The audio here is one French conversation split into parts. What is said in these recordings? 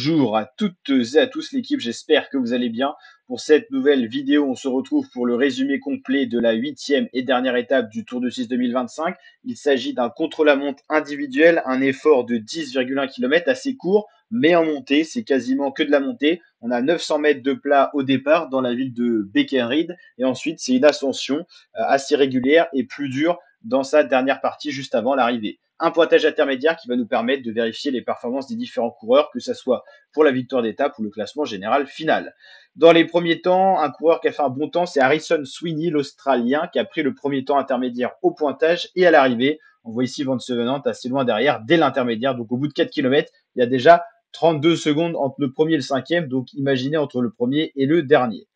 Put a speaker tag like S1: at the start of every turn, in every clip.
S1: Bonjour à toutes et à tous l'équipe, j'espère que vous allez bien. Pour cette nouvelle vidéo, on se retrouve pour le résumé complet de la huitième et dernière étape du Tour de Suisse 2025. Il s'agit d'un contre-la-montre individuel, un effort de 10,1 km assez court, mais en montée, c'est quasiment que de la montée. On a 900 mètres de plat au départ dans la ville de Beckenried et ensuite c'est une ascension assez régulière et plus dure dans sa dernière partie juste avant l'arrivée. Un pointage intermédiaire qui va nous permettre de vérifier les performances des différents coureurs, que ce soit pour la victoire d'étape ou le classement général final. Dans les premiers temps, un coureur qui a fait un bon temps, c'est Harrison Sweeney, l'Australien, qui a pris le premier temps intermédiaire au pointage et à l'arrivée. On voit ici Van Sevenant assez loin derrière dès l'intermédiaire. Donc au bout de 4 km, il y a déjà 32 secondes entre le premier et le cinquième. Donc imaginez entre le premier et le dernier.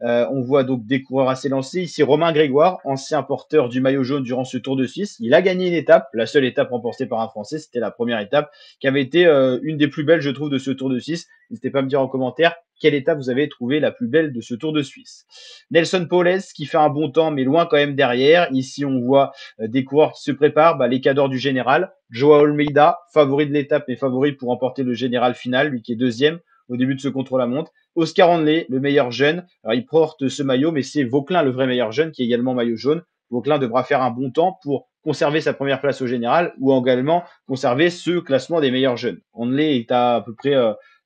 S1: On voit donc des coureurs assez lancés. Ici, Romain Grégoire, ancien porteur du maillot jaune durant ce Tour de Suisse. Il a gagné une étape, la seule étape remportée par un Français. C'était la première étape qui avait été une des plus belles, je trouve, de ce Tour de Suisse. N'hésitez pas à me dire en commentaire quelle étape vous avez trouvé la plus belle de ce Tour de Suisse. Nelson Powless qui fait un bon temps, mais loin quand même derrière. Ici, on voit des coureurs qui se préparent, les cadors du général. Joao Almeida, favori de l'étape et favori pour remporter le général final, lui qui est deuxième au début de ce contre-la-montre. Oscar Handley, le meilleur jeune. Alors, il porte ce maillot, mais c'est Vauquelin, le vrai meilleur jeune, qui est également maillot jaune. Vauquelin devra faire un bon temps pour conserver sa première place au général ou également conserver ce classement des meilleurs jeunes. Handley est à peu près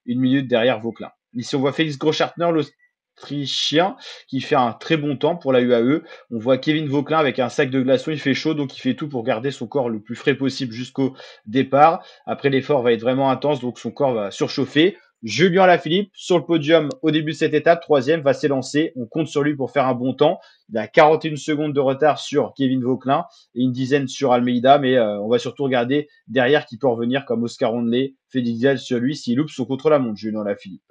S1: une minute derrière Vauquelin. Ici, on voit Félix Großschartner, l'Autrichien, qui fait un très bon temps pour la UAE. On voit Kevin Vauquelin avec un sac de glaçons, il fait chaud, donc il fait tout pour garder son corps le plus frais possible jusqu'au départ. Après, l'effort va être vraiment intense, donc son corps va surchauffer. Julien Alaphilippe sur le podium au début de cette étape, troisième, va s'élancer. On compte sur lui pour faire un bon temps. Il a 41 secondes de retard sur Kevin Vauquelin et une dizaine sur Almeida, mais on va surtout regarder derrière qui peut revenir comme Oscar Handley, Félix Gall sur lui s'il loupe son contre-la-montre, Julien Alaphilippe.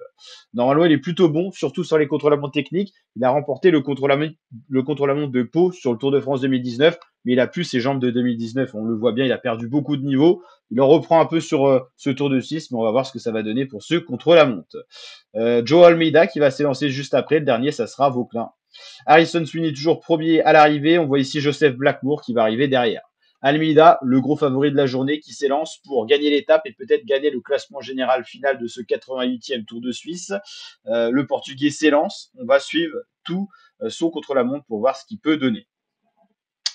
S1: Normalement, il est plutôt bon, surtout sur les contre-la-montre techniques. Il a remporté le contre-la-montre de Pau sur le Tour de France 2019, mais il a plus ses jambes de 2019. On le voit bien, il a perdu beaucoup de niveau. Il en reprend un peu sur ce Tour de Suisse, mais on va voir ce que ça va donner pour ce contre-la-montre. Joe Almeida qui va s'élancer juste après. Le dernier, ça sera Vauquelin. Harrison Sweeney toujours premier à l'arrivée. On voit ici Joseph Blackmoor qui va arriver derrière. Almeida, le gros favori de la journée, qui s'élance pour gagner l'étape et peut-être gagner le classement général final de ce 88e Tour de Suisse. Le Portugais s'élance. On va suivre tout son contre-la-montre pour voir ce qu'il peut donner.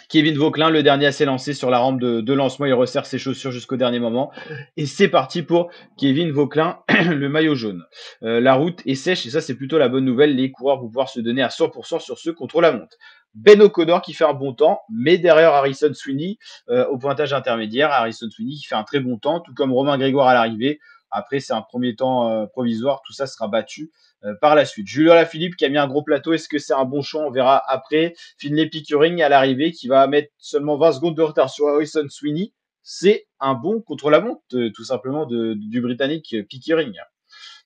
S1: Kevin Vauquelin, le dernier à s'élancer sur la rampe de lancement. Il resserre ses chaussures jusqu'au dernier moment. Et c'est parti pour Kevin Vauquelin, le maillot jaune. La route est sèche et ça, c'est plutôt la bonne nouvelle. Les coureurs vont pouvoir se donner à 100% sur ce contre-la-montre. Ben O'Connor qui fait un bon temps, mais derrière Harrison Sweeney au pointage intermédiaire. Harrison Sweeney qui fait un très bon temps, tout comme Romain Grégoire à l'arrivée. Après, c'est un premier temps provisoire. Tout ça sera battu par la suite. Julien Alaphilippe qui a mis un gros plateau. Est-ce que c'est un bon choix? On verra après. Finlay Pickering à l'arrivée qui va mettre seulement 20 secondes de retard sur Harrison Sweeney. C'est un bon contre-la-montre, tout simplement, du Britannique Pickering.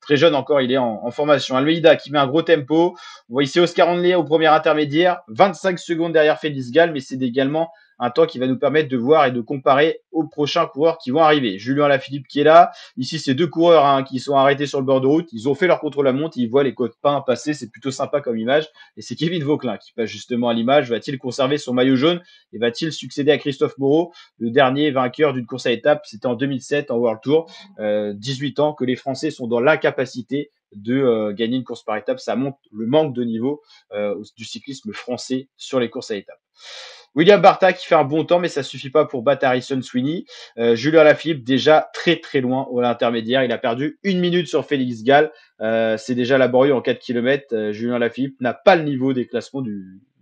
S1: Très jeune encore, il est en formation. Almeida qui met un gros tempo. On voit ici Oscar Handley au premier intermédiaire. 25 secondes derrière Félix Gall, mais c'est également un temps qui va nous permettre de voir et de comparer aux prochains coureurs qui vont arriver. Julien Alaphilippe qui est là. Ici, c'est deux coureurs qui sont arrêtés sur le bord de route. Ils ont fait leur contre-la-montre. Ils voient les copains passer. C'est plutôt sympa comme image. Et c'est Kevin Vauquelin qui passe justement à l'image. Va-t-il conserver son maillot jaune et va-t-il succéder à Christophe Moreau, le dernier vainqueur d'une course à étapes? C'était en 2007 en World Tour. 18 ans que les Français sont dans l'incapacité de gagner une course par étape. Ça montre le manque de niveau du cyclisme français sur les courses à étapes. William Barta qui fait un bon temps, mais ça suffit pas pour battre Harrison Sweeney. Julien Alaphilippe déjà très très loin au intermédiaire. Il a perdu une minute sur Félix Gall. C'est déjà laborieux en 4 km. Julien Alaphilippe n'a pas le niveau des classements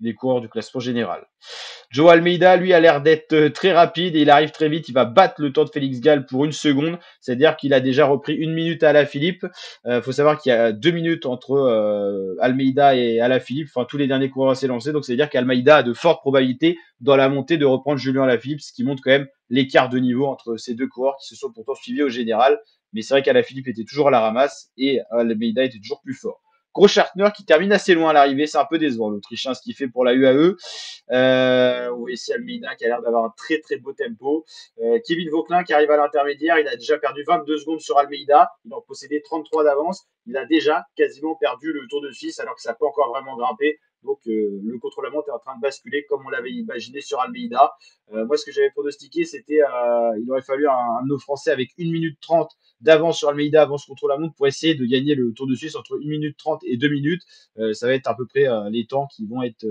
S1: des coureurs du classement général. Joe Almeida, lui, a l'air d'être très rapide et il arrive très vite. Il va battre le temps de Félix Gall pour une seconde. C'est-à-dire qu'il a déjà repris une minute à Alaphilippe. Faut savoir qu'il y a 2 minutes entre Almeida et Alaphilippe. Enfin, tous les derniers coureurs s'est lancé. Donc, c'est-à-dire qu'Almeida a de fortes probabilités dans la montée de reprendre Julien Alaphilippe, ce qui montre quand même l'écart de niveau entre ces deux coureurs qui se sont pourtant suivis au général. Mais c'est vrai qu'Alaphilippe était toujours à la ramasse et Almeida était toujours plus fort. Großschartner qui termine assez loin à l'arrivée, c'est un peu décevant l'Autrichien ce qu'il fait pour la UAE. On voit ici Almeida qui a l'air d'avoir un très très beau tempo. Kevin Vauquelin qui arrive à l'intermédiaire, il a déjà perdu 22 secondes sur Almeida, il en possédait 33 d'avance, il a déjà quasiment perdu le Tour de Suisse alors que ça n'a pas encore vraiment grimpé. Donc le contre-la-montre est en train de basculer comme on l'avait imaginé sur Almeida. Moi, ce que j'avais pronostiqué, c'était il aurait fallu un de nos Français avec 1 minute 30 d'avance sur Almeida avant ce contre-la-montre pour essayer de gagner le Tour de Suisse entre 1 minute 30 et 2 minutes. Ça va être à peu près les temps qui vont être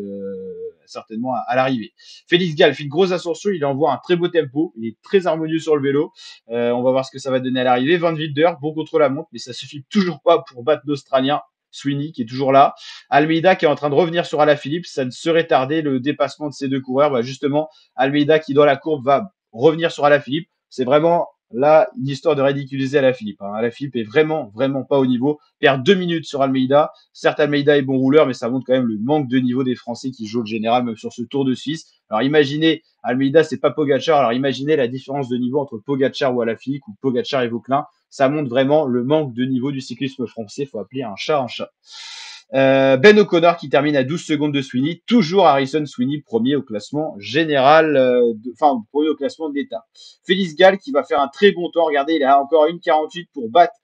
S1: certainement à l'arrivée. Félix Gall fait une grosse ascension, il envoie un très beau tempo, il est très harmonieux sur le vélo. On va voir ce que ça va donner à l'arrivée. Van Wilder, bon contre-la-montre, mais ça suffit toujours pas pour battre l'Australien. Sweeney qui est toujours là. Almeida qui est en train de revenir sur Alaphilippe, ça ne serait tardé le dépassement de ces deux coureurs. Bah justement, Almeida qui dans la courbe va revenir sur Alaphilippe. C'est vraiment là une histoire de ridiculiser Alaphilippe. Alaphilippe est vraiment pas au niveau. Perd 2 minutes sur Almeida. Certes, Almeida est bon rouleur, mais ça montre quand même le manque de niveau des Français qui jouent le général, même sur ce Tour de Suisse. Alors imaginez, Almeida, c'est pas Pogacar. Alors imaginez la différence de niveau entre Pogacar ou Alaphilippe ou Pogacar et Vauquelin. Ça montre vraiment le manque de niveau du cyclisme français. Il faut appeler un chat un chat. Ben O'Connor qui termine à 12 secondes de Sweeney. Toujours Harrison Sweeney, premier au classement général, premier au classement d'étape. Félix Gall qui va faire un très bon temps. Regardez, il a encore 1,48 pour battre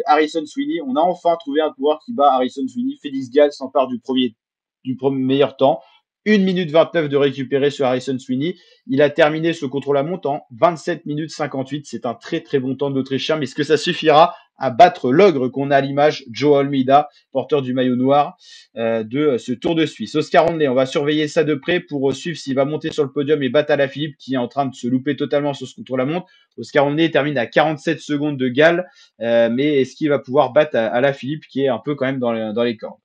S1: Harrison Sweeney. On a enfin trouvé un coureur qui bat Harrison Sweeney. Félix Gall s'empare du premier meilleur temps. 1 minute 29 de récupérer sur Harrison Sweeney. Il a terminé ce contre-la-montre en 27 minutes 58. C'est un très bon temps de l'Autrichien, mais est-ce que ça suffira à battre l'ogre qu'on a à l'image, Joe Almeida, porteur du maillot noir de ce Tour de Suisse. Oscar Hondley, on va surveiller ça de près pour suivre s'il va monter sur le podium et battre Alaphilippe qui est en train de se louper totalement sur ce contre-la-montre. Oscar Hondley termine à 47 secondes de Gall, mais est-ce qu'il va pouvoir battre Alaphilippe qui est un peu quand même dans les cordes.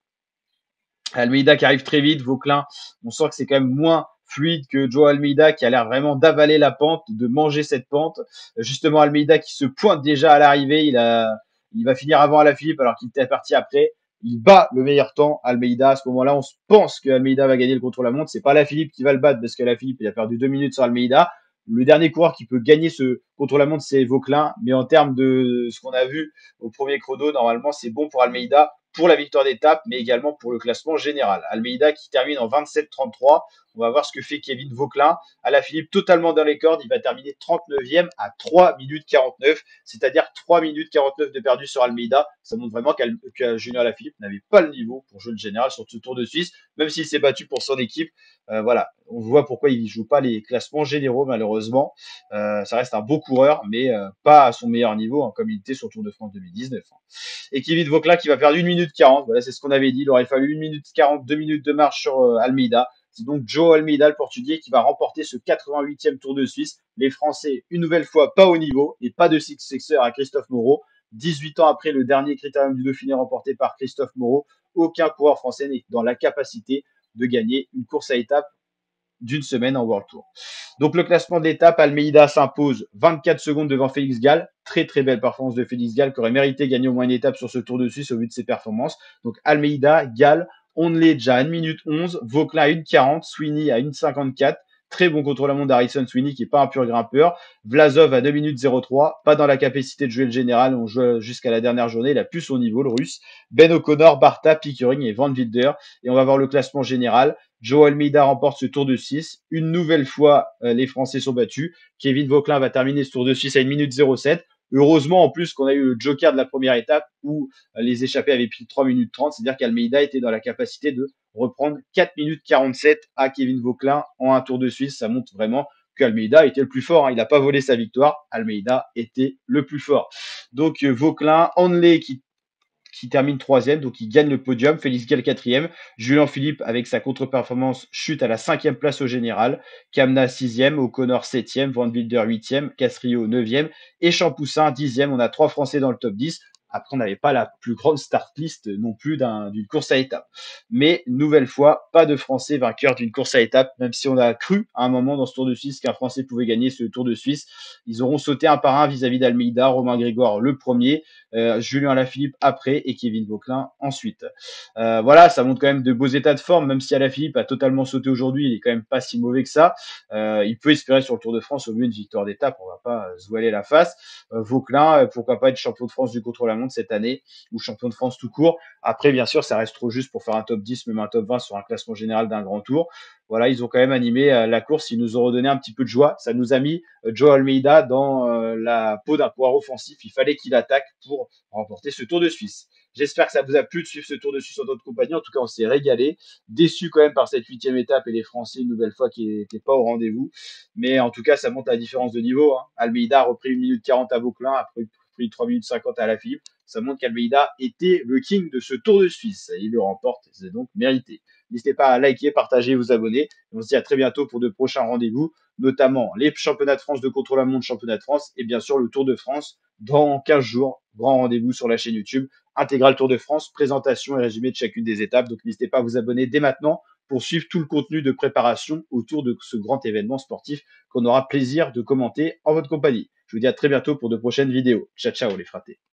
S1: Almeida qui arrive très vite, Vauquelin, on sent que c'est quand même moins fluide que Joe Almeida qui a l'air vraiment d'avaler la pente, de manger cette pente. Justement, Almeida qui se pointe déjà à l'arrivée, il va finir avant Alaphilippe alors qu'il était parti après. Il bat le meilleur temps, Almeida. À ce moment-là, on pense que Almeida va gagner le contre-la-montre. C'est pas Alaphilippe qui va le battre parce qu'Alaphilippe, il a perdu 2 minutes sur Almeida. Le dernier coureur qui peut gagner ce contre-la-montre, c'est Vauquelin. Mais en termes de ce qu'on a vu au premier chrono, normalement, c'est bon pour Almeida pour la victoire d'étape, mais également pour le classement général. Almeida qui termine en 27-33. On va voir ce que fait Kevin Vauquelin. Alaphilippe totalement dans les cordes. Il va terminer 39e à 3 minutes 49, c'est-à-dire 3 minutes 49 de perdu sur Almeida. Ça montre vraiment que Julien Alaphilippe n'avait pas le niveau pour jouer le général sur ce Tour de Suisse, même s'il s'est battu pour son équipe. Voilà, on voit pourquoi il ne joue pas les classements généraux, malheureusement. Ça reste un beau coureur, mais pas à son meilleur niveau, hein, comme il était sur le Tour de France 2019. Et Kevin Vauquelin qui va perdre 1 minute 40. Voilà, c'est ce qu'on avait dit. Il aurait fallu 1 minute 40, 2 minutes de marche sur Almeida. C'est donc Joe Almeida, le Portugais, qui va remporter ce 88e Tour de Suisse. Les Français, une nouvelle fois, pas au niveau et pas de successeur à Christophe Moreau. 18 ans après le dernier Critérium du Dauphiné remporté par Christophe Moreau, aucun coureur français n'est dans la capacité de gagner une course à étapes d'une semaine en World Tour. Donc le classement de l'étape, Almeida s'impose 24 secondes devant Félix Gall. Très belle performance de Félix Gall qui aurait mérité de gagner au moins une étape sur ce Tour de Suisse au vu de ses performances. Donc Almeida, Gall, Hondley déjà à 1 minute 11, Vauquelin à 1 minute 40, Sweeney à 1 minute 54. Très bon contre-la-montre d'Harrison Sweeney qui n'est pas un pur grimpeur. Vlasov à 2 minutes 03, pas dans la capacité de jouer le général. On joue jusqu'à la dernière journée. Il a plus son niveau, le russe. Ben O'Connor, Barta, Pickering et Van Wilder. Et on va voir le classement général. Joe Almeida remporte ce Tour de Suisse. Une nouvelle fois, les Français sont battus. Kevin Vauquelin va terminer ce Tour de Suisse à 1 minute 07. Heureusement, en plus, qu'on a eu le joker de la première étape où les échappés avaient pris 3 minutes 30. C'est-à-dire qu'Almeida était dans la capacité de reprendre 4 minutes 47 à Kevin Vauquelin en un Tour de Suisse. Ça montre vraiment qu'Almeida était le plus fort. Hein. Il n'a pas volé sa victoire. Almeida était le plus fort. Donc, Vauquelin, Hondley qui termine troisième, donc il gagne le podium. Félix Gall quatrième. Julien Philippe, avec sa contre-performance, chute à la 5e place au général. Kamna 6e, O'Connor 7e, Van Wilder 8e, Castrillo 9e et Champoussin 10e. On a 3 Français dans le top 10. Après, on n'avait pas la plus grande start list non plus d'une course à étapes. Mais, nouvelle fois, pas de Français vainqueur d'une course à étapes, même si on a cru à un moment dans ce Tour de Suisse qu'un Français pouvait gagner ce Tour de Suisse. Ils auront sauté un par un vis-à-vis d'Almeida, Romain Grégoire le premier, Julien Alaphilippe après et Kevin Vauquelin ensuite. Voilà, ça montre quand même de beaux états de forme, même si Alaphilippe a totalement sauté aujourd'hui, il est quand même pas si mauvais que ça. Il peut espérer sur le Tour de France au mieux une victoire d'étape, on va pas se voiler la face. Vauquelin, pourquoi pas être champion de France du contre-la-montre contre-la-montre cette année, ou champion de France tout court. Après, bien sûr, ça reste trop juste pour faire un top 10, même un top 20 sur un classement général d'un grand tour. Voilà, ils ont quand même animé la course, ils nous ont redonné un petit peu de joie. Ça nous a mis Joe Almeida dans la peau d'un coureur offensif. Il fallait qu'il attaque pour remporter ce Tour de Suisse. J'espère que ça vous a plu de suivre ce Tour de Suisse en notre compagnie. En tout cas, on s'est régalé. Déçu quand même par cette 8e étape et les Français, une nouvelle fois, qui n'étaient pas au rendez-vous. Mais en tout cas, ça montre la différence de niveau. Hein. Almeida a repris 1 minute 40 à Vauclin, après pris 3 minutes 50 à Lafilippe. Ça montre qu'Almeida était le king de ce Tour de Suisse. Il le remporte, c'est donc mérité. N'hésitez pas à liker, partager, vous abonner. On se dit à très bientôt pour de prochains rendez-vous, notamment les championnats de France de contre-la-montre, championnat de France et bien sûr le Tour de France dans 15 jours. Grand rendez-vous sur la chaîne YouTube. Intégral Tour de France, présentation et résumé de chacune des étapes. Donc n'hésitez pas à vous abonner dès maintenant pour suivre tout le contenu de préparation autour de ce grand événement sportif qu'on aura plaisir de commenter en votre compagnie. Je vous dis à très bientôt pour de prochaines vidéos. Ciao, ciao les fratés.